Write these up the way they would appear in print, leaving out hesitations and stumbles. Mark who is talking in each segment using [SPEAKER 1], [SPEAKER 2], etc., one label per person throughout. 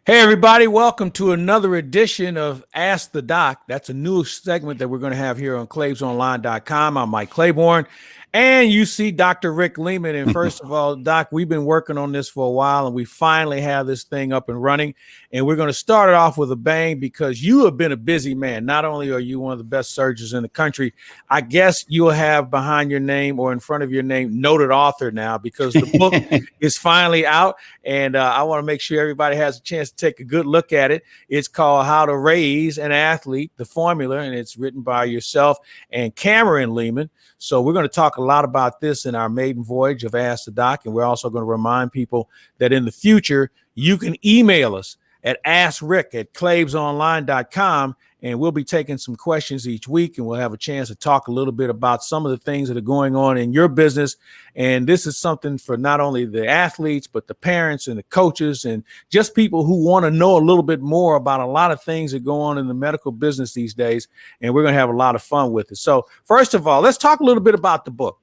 [SPEAKER 1] Hey, everybody, welcome to another edition of Ask the Doc. That's a new segment that we're going to have here on ClaibsOnline.com. I'm Mike Claiborne, and you see Dr. Rick Lehman. And first of all, Doc, we've been working on this for a while, and we finally have this thing up and running. And we're going to start it off with a bang because you have been a busy man. Not only are you one of the best surgeons in the country, I guess you'll have behind your name or in front of your name noted author now because the book is finally out. And I want to make sure everybody has a chance to take a good look at it. It's called How to Raise an Athlete, the Formula, and it's written by yourself and Cameron Lehman. So we're going to talk a lot about this in our maiden voyage of Ask the Doc. And we're also going to remind people that in the future, you can email us at askrick@claibsonline.com. And we'll be taking some questions each week, and we'll have a chance to talk a little bit about some of the things that are going on in your business. And this is something for not only the athletes, but the parents and the coaches and just people who want to know a little bit more about a lot of things that go on in the medical business these days. And we're going to have a lot of fun with it. So first of all, let's talk a little bit about the book.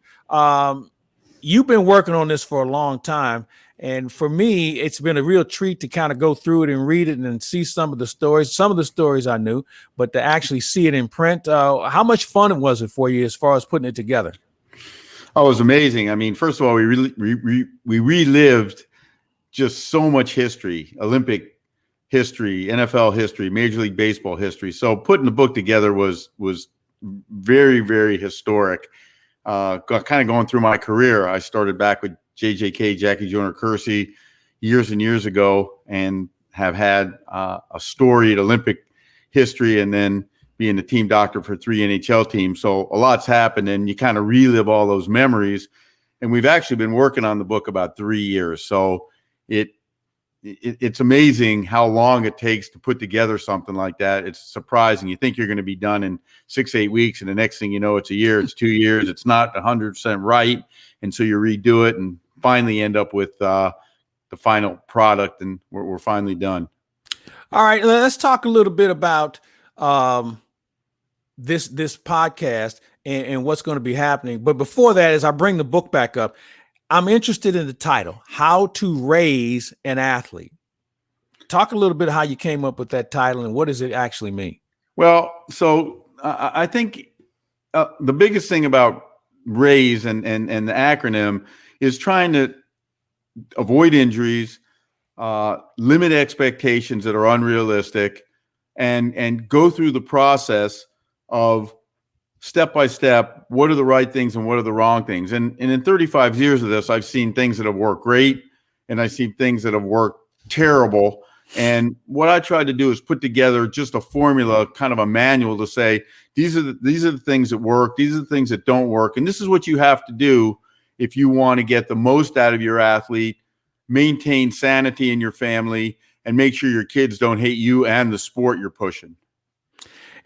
[SPEAKER 1] You've been working on this for a long time. And for me, it's been a real treat to kind of go through it and read it and see some of the stories. Some of the stories I knew, but to actually see it in print, how much fun was it for you as far as putting it together?
[SPEAKER 2] Oh, it was amazing. I mean, first of all, we relived just so much history, Olympic history, NFL history, Major League Baseball history. So putting the book together was very, very historic. Kind of going through my career, I started back with JJK, Jackie Joyner Kersey, years and years ago, and have had a storied Olympic history, and then being the team doctor for 3 NHL teams. So a lot's happened, and you kind of relive all those memories. And we've actually been working on the book about 3 years. So it's amazing how long it takes to put together something like that. It's surprising. You think you're going to be done in 6-8 weeks, and the next thing you know, it's a year, it's 2 years. It's not 100% right. And so you redo it and finally end up with the final product, and we're finally done.
[SPEAKER 1] All right, let's talk a little bit about this podcast and what's going to be happening. But before that, as I bring the book back up, I'm interested in the title, How to Raise an Athlete. Talk a little bit how you came up with that title and what does it actually mean?
[SPEAKER 2] Well, so I think the biggest thing about RAISE and the acronym is trying to avoid injuries, limit expectations that are unrealistic, and go through the process of step by step, what are the right things and what are the wrong things. And in 35 years of this, I've seen things that have worked great, and I've seen things that have worked terrible. And what I tried to do is put together just a formula, kind of a manual to say, these are the things that work, these are the things that don't work, and this is what you have to do if you want to get the most out of your athlete, maintain sanity in your family, and make sure your kids don't hate you and the sport you're pushing.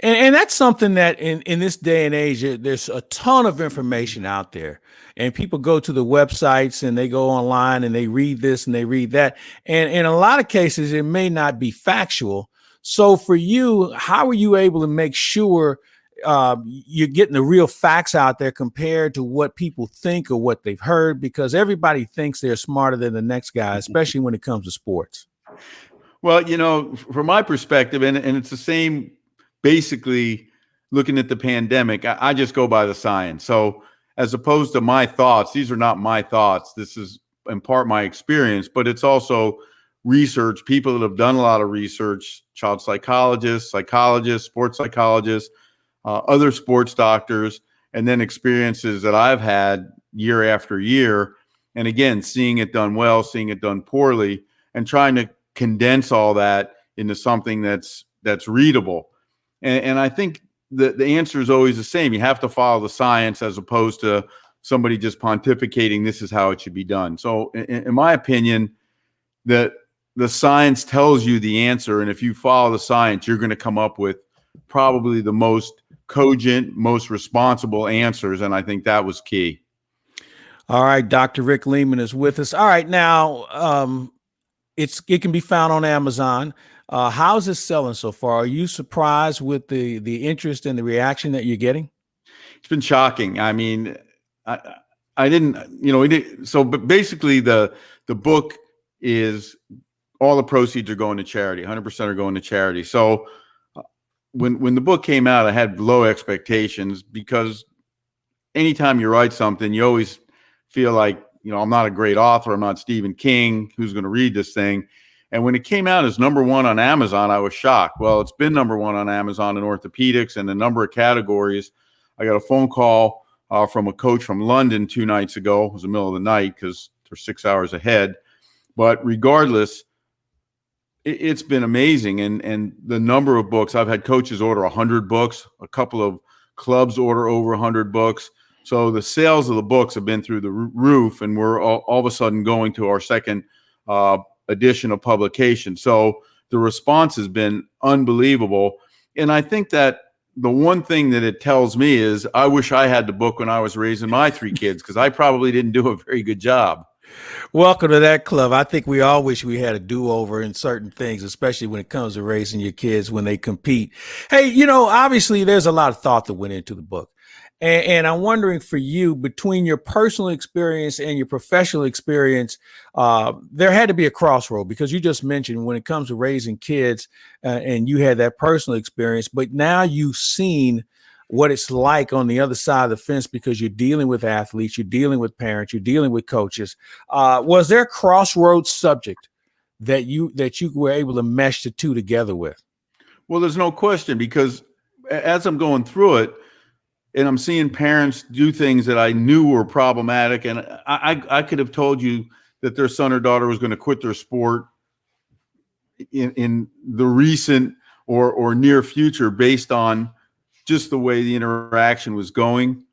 [SPEAKER 1] And that's something that in this day and age, there's a ton of information out there, and people go to the websites and they go online and they read this and they read that. And in a lot of cases, it may not be factual. So for you, how are you able to make sure you're getting the real facts out there compared to what people think or what they've heard? Because everybody thinks they're smarter than the next guy, especially when it comes to sports.
[SPEAKER 2] Well, from my perspective, and it's the same. Basically, looking at the pandemic, I just go by the science. So as opposed to my thoughts, these are not my thoughts. This is in part my experience, but it's also research, people that have done a lot of research, child psychologists, sports psychologists, other sports doctors, and then experiences that I've had year after year. And again, seeing it done well, seeing it done poorly, and trying to condense all that into something that's readable. And I think the answer is always the same. You have to follow the science as opposed to somebody just pontificating this is how it should be done. So in my opinion, the science tells you the answer. And if you follow the science, you're going to come up with probably the most cogent, most responsible answers. And I think that was key.
[SPEAKER 1] All right. Dr. Rick Lehman is with us. All right. Now, it can be found on Amazon. How's it selling so far? Are you surprised with the interest and the reaction that you're getting?
[SPEAKER 2] It's been shocking. I mean, I didn't, so, but basically the book is all the proceeds are going to charity. 100% are going to charity. So when the book came out, I had low expectations because anytime you write something, you always feel like, I'm not a great author. I'm not Stephen King. Who's going to read this thing? And when it came out as #1 on Amazon, I was shocked. Well, it's been #1 on Amazon in orthopedics and a number of categories. I got a phone call from a coach from London 2 nights ago. It was the middle of the night because they're 6 hours ahead. But regardless, it's been amazing. And the number of books, I've had coaches order 100 books, a couple of clubs order over 100 books. So the sales of the books have been through the roof, and we're all of a sudden going to our second edition of publication. So the response has been unbelievable. And I think that the one thing that it tells me is I wish I had the book when I was raising my 3 kids, because I probably didn't do a very good job.
[SPEAKER 1] Welcome to that club. I think we all wish we had a do-over in certain things, especially when it comes to raising your kids when they compete. Hey, obviously there's a lot of thought that went into the book. And I'm wondering for you, between your personal experience and your professional experience, there had to be a crossroad, because you just mentioned when it comes to raising kids and you had that personal experience, but now you've seen what it's like on the other side of the fence, because you're dealing with athletes, you're dealing with parents, you're dealing with coaches. Was there a crossroads subject that you were able to mesh the two together with?
[SPEAKER 2] Well, there's no question, because as I'm going through it, and I'm seeing parents do things that I knew were problematic. And I could have told you that their son or daughter was going to quit their sport in the recent or near future based on just the way the interaction was going.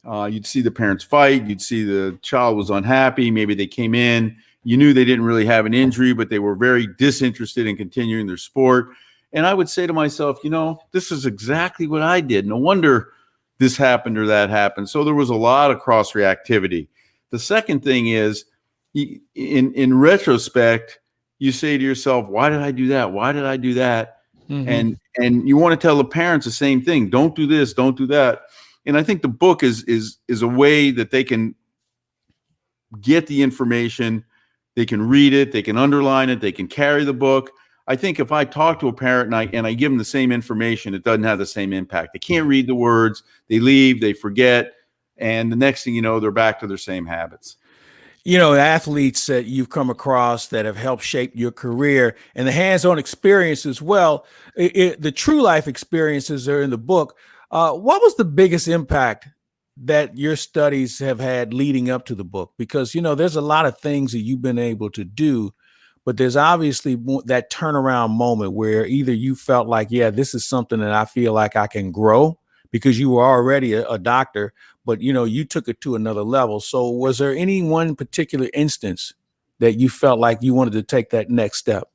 [SPEAKER 2] You'd see the parents fight. You'd see the child was unhappy. Maybe they came in. You knew they didn't really have an injury, but they were very disinterested in continuing their sport. And I would say to myself, this is exactly what I did. No wonder this happened or that happened. So there was a lot of cross reactivity. The second thing is, in retrospect, you say to yourself, why did I do that? Why did I do that? Mm-hmm. And you want to tell the parents the same thing. Don't do this, don't do that. And I think the book is a way that they can get the information, they can read it, they can underline it, they can carry the book. I think if I talk to a parent and I give them the same information, it doesn't have the same impact. They can't read the words, they leave, they forget, and the next thing you know, they're back to their same habits.
[SPEAKER 1] Athletes that you've come across that have helped shape your career, and the hands-on experience as well, the true life experiences are in the book. What was the biggest impact that your studies have had leading up to the book? Because, there's a lot of things that you've been able to do, but there's obviously that turnaround moment where either you felt like, yeah, this is something that I feel like I can grow, because you were already a doctor, but you took it to another level. So was there any one particular instance that you felt like you wanted to take that next step?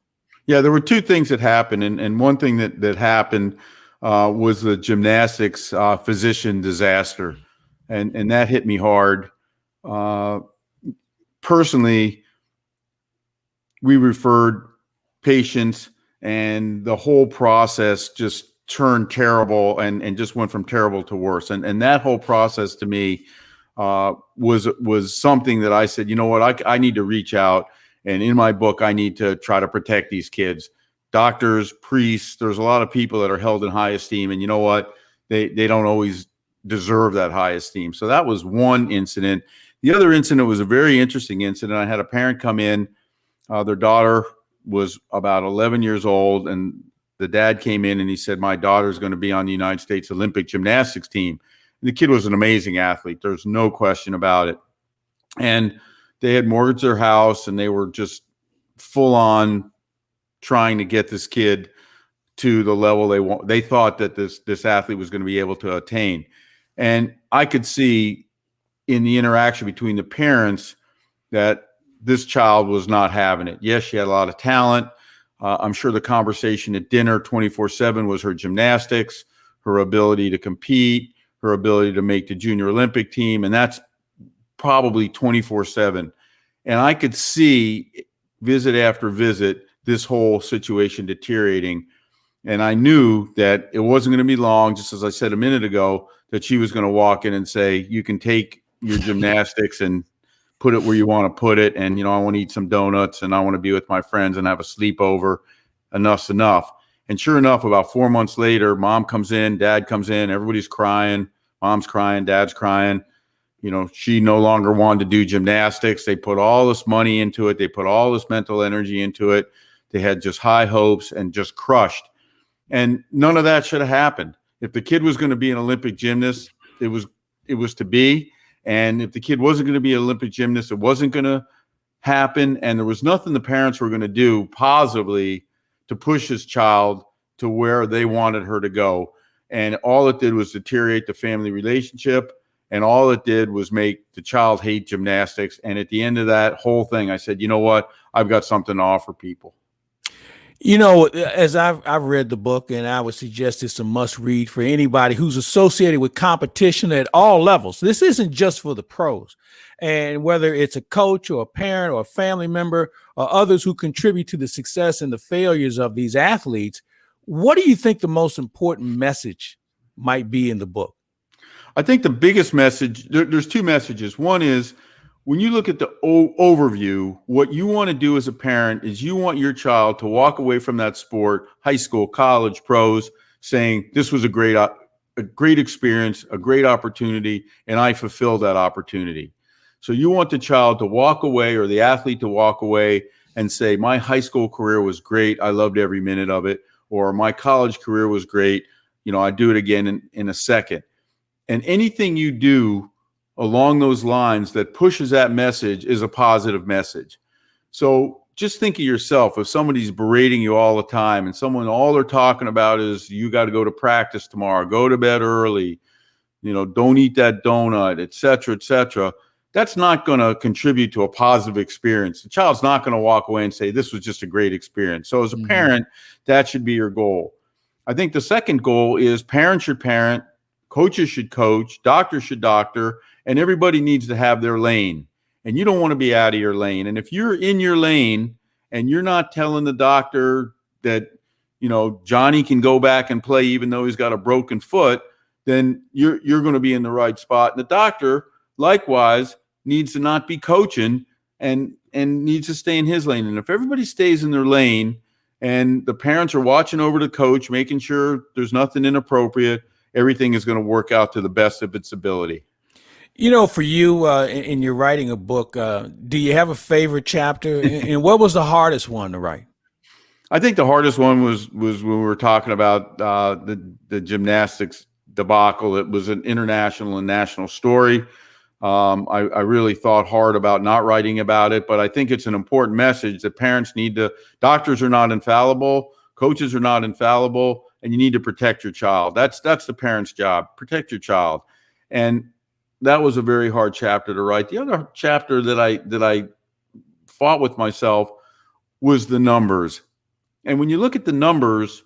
[SPEAKER 2] Yeah, there were 2 things that happened. And one thing that happened was the gymnastics physician disaster. And that hit me hard. Personally, we referred patients, and the whole process just turned terrible and just went from terrible to worse. And that whole process to me was something that I said, you know what, I need to reach out. And in my book, I need to try to protect these kids. Doctors, priests, there's a lot of people that are held in high esteem. And you know what? They don't always deserve that high esteem. So that was one incident. The other incident was a very interesting incident. I had a parent come in. Their daughter was about 11 years old, and the dad came in and he said, my daughter's going to be on the United States Olympic gymnastics team. And the kid was an amazing athlete. There's no question about it. And they had mortgaged their house, and they were just full on trying to get this kid to the level they thought that this athlete was going to be able to attain. And I could see in the interaction between the parents that this child was not having it. Yes, she had a lot of talent. I'm sure the conversation at dinner 24/7 was her gymnastics, her ability to compete, her ability to make the junior Olympic team. And that's probably 24/7. And I could see visit after visit, this whole situation deteriorating. And I knew that it wasn't going to be long, just as I said a minute ago, that she was going to walk in and say, you can take your gymnastics and put it where you want to put it. And, I want to eat some donuts and I want to be with my friends and have a sleepover. Enough's enough. And sure enough, about 4 months later, mom comes in, dad comes in, everybody's crying. Mom's crying, dad's crying. She no longer wanted to do gymnastics. They put all this money into it. They put all this mental energy into it. They had just high hopes and just crushed. And none of that should have happened. If the kid was going to be an Olympic gymnast, it was to be. And if the kid wasn't going to be an Olympic gymnast, it wasn't going to happen. And there was nothing the parents were going to do positively to push his child to where they wanted her to go. And all it did was deteriorate the family relationship. And all it did was make the child hate gymnastics. And at the end of that whole thing, I said, you know what? I've got something to offer people.
[SPEAKER 1] As I've read the book, and I would suggest it's a must read for anybody who's associated with competition at all levels. This isn't just for the pros. And whether it's a coach or a parent or a family member or others who contribute to the success and the failures of these athletes, what do you think the most important message might be in the book?
[SPEAKER 2] I think the biggest message, there's two messages. One is, when you look at the overview, what you want to do as a parent is you want your child to walk away from that sport, high school, college, pros, saying this was a great experience, a great opportunity, and I fulfilled that opportunity. So you want the child to walk away, or the athlete to walk away and say, my high school career was great. I loved every minute of it. Or my college career was great. I'd do it again in a second. And anything you do along those lines that pushes that message is a positive message. So just think of yourself. If somebody's berating you all the time and all they're talking about is you got to go to practice tomorrow, go to bed early, don't eat that donut, et cetera, that's not going to contribute to a positive experience. The child's not going to walk away and say, this was just a great experience. So as a parent, that should be your goal. I think the second goal is parents should parent, coaches should coach, doctors should doctor, and everybody needs to have their lane. And you don't want to be out of your lane. And if you're in your lane and you're not telling the doctor that, Johnny can go back and play even though he's got a broken foot, then you're going to be in the right spot. And the doctor, likewise, needs to not be coaching and needs to stay in his lane. And if everybody stays in their lane and the parents are watching over the coach, making sure there's nothing inappropriate, everything is going to work out to the best of its ability.
[SPEAKER 1] For you, in your writing a book, do you have a favorite chapter? And what was the hardest one to write?
[SPEAKER 2] I think the hardest one was when we were talking about the gymnastics debacle. It was an international and national story. I really thought hard about not writing about it, but I think it's an important message that parents need to. Doctors are not infallible, coaches are not infallible, and you need to protect your child. That's the parent's job. Protect your child. And that was a very hard chapter to write. The other chapter that I fought with myself was the numbers. And when you look at the numbers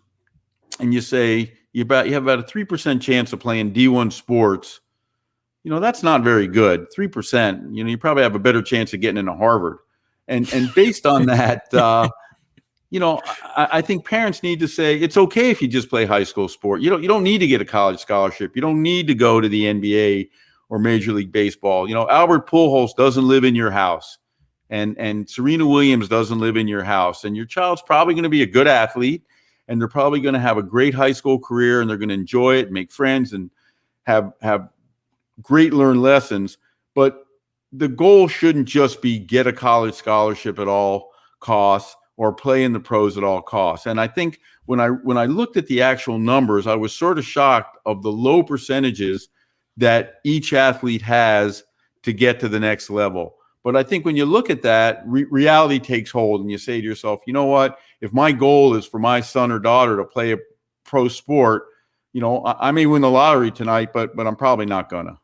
[SPEAKER 2] and you say you have about a 3% chance of playing D1 sports, that's not very good. 3%, you probably have a better chance of getting into Harvard. And based on that, I think parents need to say it's okay if you just play high school sport. You don't need to get a college scholarship. You don't need to go to the NBA or Major League Baseball. Albert Pujols doesn't live in your house, and Serena Williams doesn't live in your house. And your child's probably going to be a good athlete, and they're probably going to have a great high school career, and they're going to enjoy it, make friends, and have great learned lessons. But the goal shouldn't just be get a college scholarship at all costs or play in the pros at all costs. And I think when I looked at the actual numbers, I was sort of shocked of the low percentages that each athlete has to get to the next level. But I think when you look at that, reality takes hold and you say to yourself, you know what, if my goal is for my son or daughter to play a pro sport, I may win the lottery tonight, but I'm probably not gonna.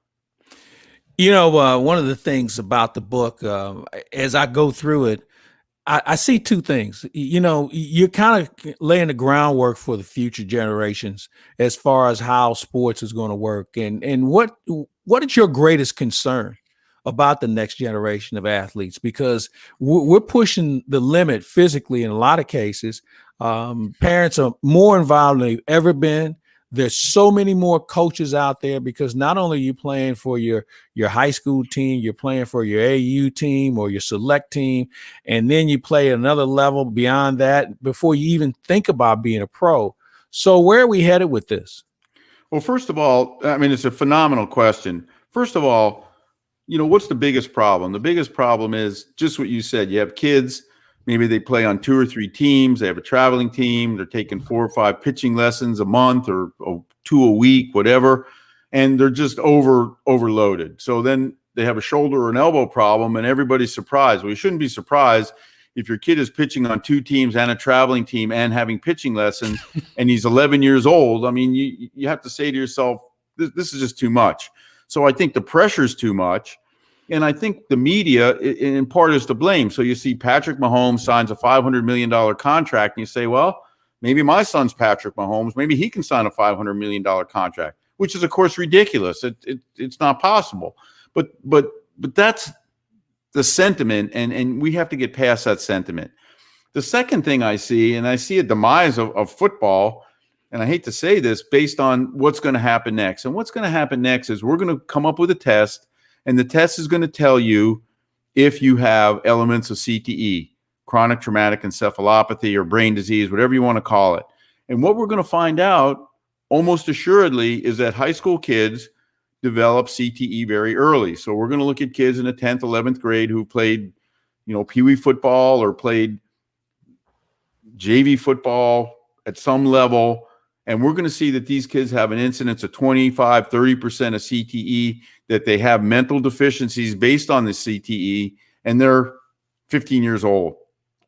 [SPEAKER 1] One of the things about the book, as I go through it, I see two things. You're kind of laying the groundwork for the future generations as far as how sports is going to work. And what is your greatest concern about the next generation of athletes? Because we're pushing the limit physically in a lot of cases. Parents are more involved than they've ever been. there's so many more coaches out there, because not only are you playing for your high school team, you're playing for your AU team or your select team, and then you play another level beyond that before you even think about being a pro. So where are we headed with this?
[SPEAKER 2] Well, first of all, I mean, it's a phenomenal question. First of all, what's the biggest problem? The biggest problem is just what you said. You have kids, maybe they play on 2 or 3 teams. They have a traveling team. They're taking 4 or 5 pitching lessons a month or 2 a week, whatever, and they're just overloaded. So then they have a shoulder or an elbow problem, and everybody's surprised. Well, you shouldn't be surprised if your kid is pitching on 2 teams and a traveling team and having pitching lessons, and he's 11 years old. I mean, you have to say to yourself, this is just too much. So I think the pressure is too much. And I think the media, in part, is to blame. So you see Patrick Mahomes signs a $500 million contract, and you say, well, maybe my son's Patrick Mahomes. Maybe he can sign a $500 million contract, which is, of course, ridiculous. It's not possible. But that's the sentiment, and we have to get past that sentiment. The second thing I see a demise of football, and I hate to say this, based on what's going to happen next. And what's going to happen next is we're going to come up with a test, and the test is going to tell you if you have elements of CTE, chronic traumatic encephalopathy, or brain disease, whatever you want to call it. And what we're going to find out almost assuredly is that high school kids develop CTE very early. So we're going to look at kids in the 10th, 11th grade who played, peewee football or played JV football at some level. And we're going to see that these kids have an incidence of 25, 30% of CTE, that they have mental deficiencies based on the CTE, and they're 15 years old.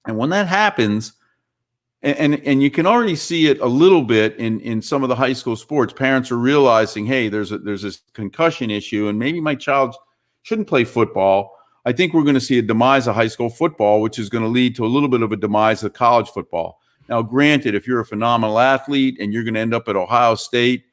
[SPEAKER 2] And when that happens, and you can already see it a little bit in some of the high school sports, parents are realizing, hey, there's this concussion issue, and maybe my child shouldn't play football. I think we're going to see a demise of high school football, which is going to lead to a little bit of a demise of college football. Now, granted, if you're a phenomenal athlete and you're going to end up at Ohio State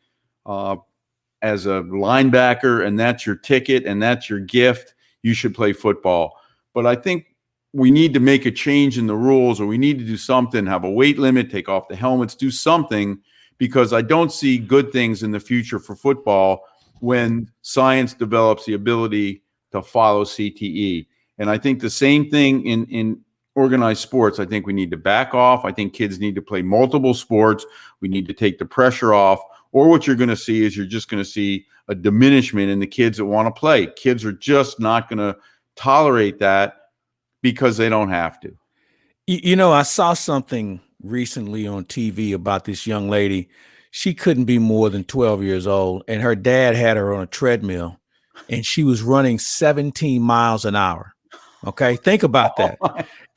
[SPEAKER 2] as a linebacker, and that's your ticket and that's your gift, you should play football. But I think we need to make a change in the rules, or we need to do something, have a weight limit, take off the helmets, do something, because I don't see good things in the future for football when science develops the ability to follow CTE. And I think the same thing in organized sports. I think we need to back off. I think kids need to play multiple sports. We need to take the pressure off. Or what you're going to see is you're just going to see a diminishment in the kids that want to play. Kids are just not going to tolerate that because they don't have to.
[SPEAKER 1] I saw something recently on TV about this young lady. She couldn't be more than 12 years old, and her dad had her on a treadmill, and she was running 17 miles an hour. Okay, think about that.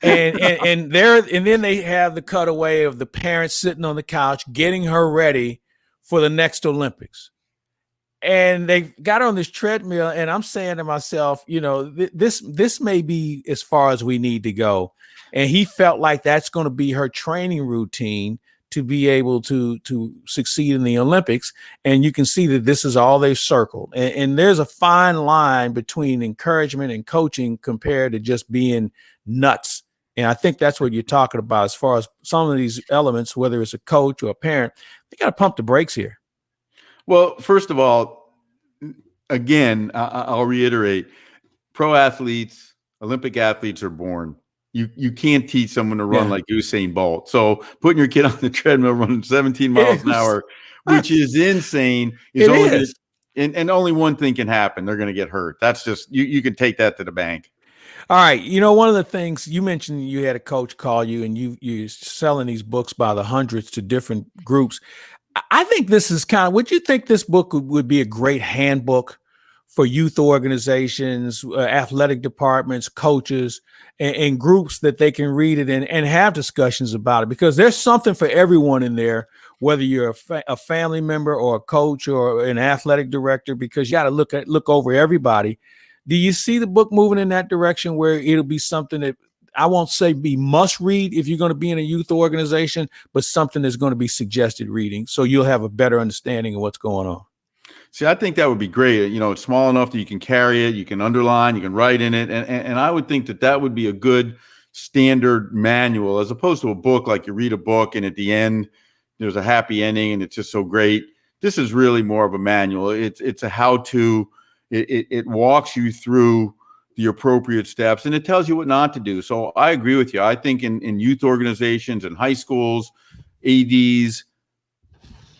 [SPEAKER 1] And then they have the cutaway of the parents sitting on the couch getting her ready for the next Olympics. And they got on this treadmill, and I'm saying to myself, this may be as far as we need to go. And he felt like that's going to be her training routine to be able to succeed in the Olympics. And you can see that this is all they've circled. And there's a fine line between encouragement and coaching compared to just being nuts. And I think that's what you're talking about as far as some of these elements, whether it's a coach or a parent, they got to pump the brakes here.
[SPEAKER 2] Well, first of all, again, I'll reiterate, pro athletes, Olympic athletes are born. You can't teach someone to run like Usain Bolt. So putting your kid on the treadmill running 17 miles an hour, which is insane, and only one thing can happen. They're going to get hurt. That's just, you can take that to the bank.
[SPEAKER 1] All right. One of the things you mentioned, you had a coach call you, and you're selling these books by the hundreds to different groups. I think this is would you think this book would be a great handbook for youth organizations, athletic departments, coaches, and groups that they can read it and have discussions about it? Because there's something for everyone in there, whether you're a family member or a coach or an athletic director, because you got to look over everybody. Do you see the book moving in that direction where it'll be something that I won't say be must read if you're going to be in a youth organization, but something that's going to be suggested reading, so you'll have a better understanding of what's going on?
[SPEAKER 2] See, I think that would be great. It's small enough that you can carry it, you can underline, you can write in it. And I would think that would be a good standard manual, as opposed to a book like you read a book and at the end, there's a happy ending and it's just so great. This is really more of a manual. It's a how-to. It walks you through the appropriate steps, and it tells you what not to do. So I agree with you. I think in youth organizations and high schools, ADs,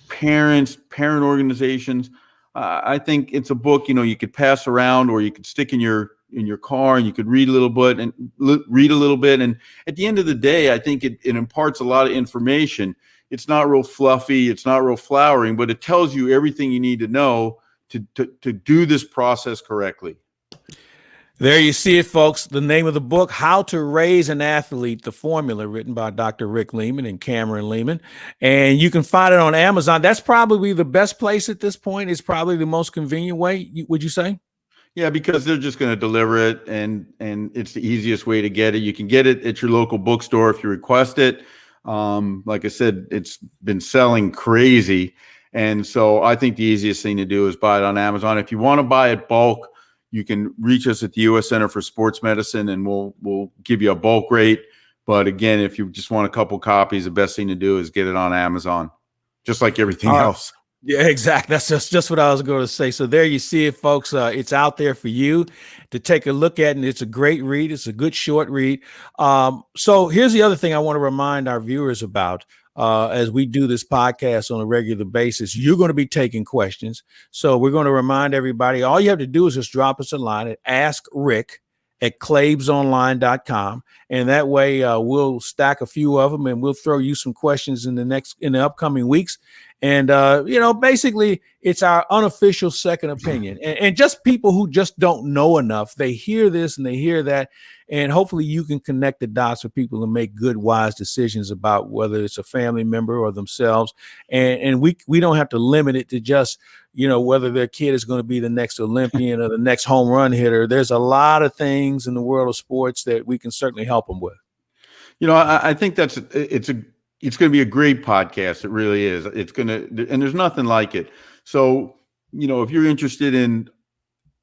[SPEAKER 2] parent organizations, I think it's a book, you could pass around, or you could stick in your car, and you could read a little bit and read a little bit. And at the end of the day, I think it imparts a lot of information. It's not real fluffy. It's not real flowering, but it tells you everything you need to know to do this process correctly.
[SPEAKER 1] There you see it, folks. The name of the book, How to Raise an Athlete, the Formula, written by Dr. Rick Lehman and Cameron Lehman. And you can find it on Amazon. That's probably the best place at this point. It's probably the most convenient way, would you say?
[SPEAKER 2] Yeah, because they're just going to deliver it, and it's the easiest way to get it. You can get it at your local bookstore if you request it. Like I said, it's been selling crazy. And so I think the easiest thing to do is buy it on Amazon. If you want to buy it bulk, you can reach us at the U.S. Center for Sports Medicine, and we'll give you a bulk rate. But again, if you just want a couple copies, the best thing to do is get it on Amazon, just like everything else.
[SPEAKER 1] Yeah, exactly. That's just what I was going to say. So there you see it, folks. It's out there for you to take a look at, and it's a great read. It's a good short read. So here's the other thing I want to remind our viewers about. As we do this podcast on a regular basis, you're going to be taking questions. So we're going to remind everybody, all you have to do is just drop us a line at askrick@claibsonline.com. And that way we'll stack a few of them, and we'll throw you some questions in the upcoming weeks. And, basically it's our unofficial second opinion, and just people who just don't know enough. They hear this and they hear that, and hopefully you can connect the dots for people to make good, wise decisions about whether it's a family member or themselves. And we don't have to limit it to just, whether their kid is going to be the next Olympian or the next home run hitter. There's a lot of things in the world of sports that we can certainly help them with.
[SPEAKER 2] I think it's going to be a great podcast. It really is. And there's nothing like it. So, if you're interested in,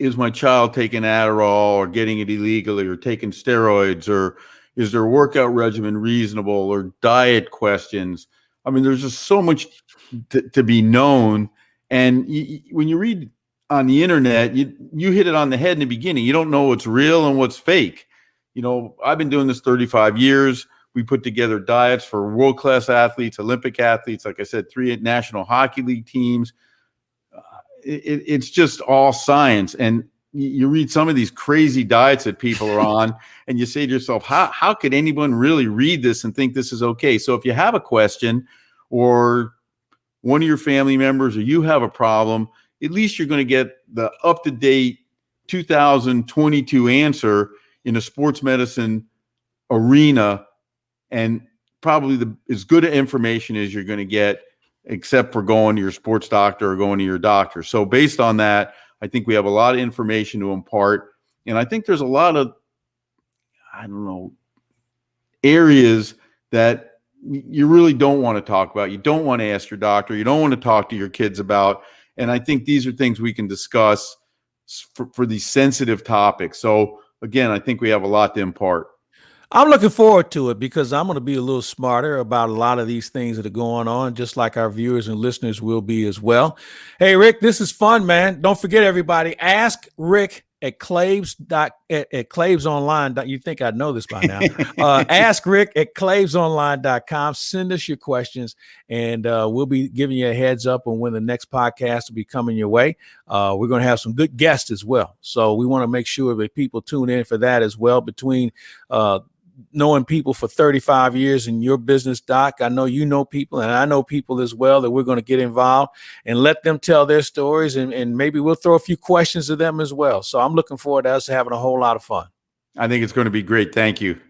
[SPEAKER 2] is my child taking Adderall or getting it illegally or taking steroids, or is their workout regimen reasonable, or diet questions? I mean, there's just so much to be known. And when you read on the internet, you hit it on the head in the beginning. You don't know what's real and what's fake. I've been doing this 35 years. We put together diets for world-class athletes, Olympic athletes, like I said, 3 National Hockey League teams. It's just all science. And you read some of these crazy diets that people are on, and you say to yourself, how could anyone really read this and think this is okay? So if you have a question, or one of your family members, or you have a problem, at least you're going to get the up-to-date 2022 answer in a sports medicine arena, and probably as good of information as you're going to get, except for going to your sports doctor or going to your doctor. So based on that, I think we have a lot of information to impart. And I think there's a lot of, areas that you really don't want to talk about. You don't want to ask your doctor. You don't want to talk to your kids about. And I think these are things we can discuss for these sensitive topics. So again, I think we have a lot to impart.
[SPEAKER 1] I'm looking forward to it, because I'm going to be a little smarter about a lot of these things that are going on, just like our viewers and listeners will be as well. Hey, Rick, this is fun, man. Don't forget, everybody, ask Rick at Claibs at Claibs Online. You think I know this by now. Ask Rick at claibsonline.com. Send us your questions, and we'll be giving you a heads up on when the next podcast will be coming your way. We're going to have some good guests as well. So we want to make sure that people tune in for that as well. Between knowing people for 35 years in your business, Doc, I know you know people, and I know people as well, that we're going to get involved and let them tell their stories, and maybe we'll throw a few questions to them as well. So I'm looking forward to us having a whole lot of fun.
[SPEAKER 2] I think it's going to be great. Thank you.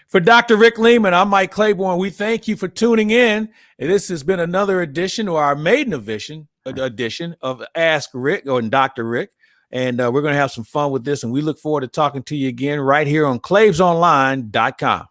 [SPEAKER 1] For Dr. Rick Lehman, I'm Mike Claiborne. We thank you for tuning in. And this has been another edition, or our maiden edition of Ask Rick, or Dr. Rick. And we're going to have some fun with this. And we look forward to talking to you again right here on claibsonline.com.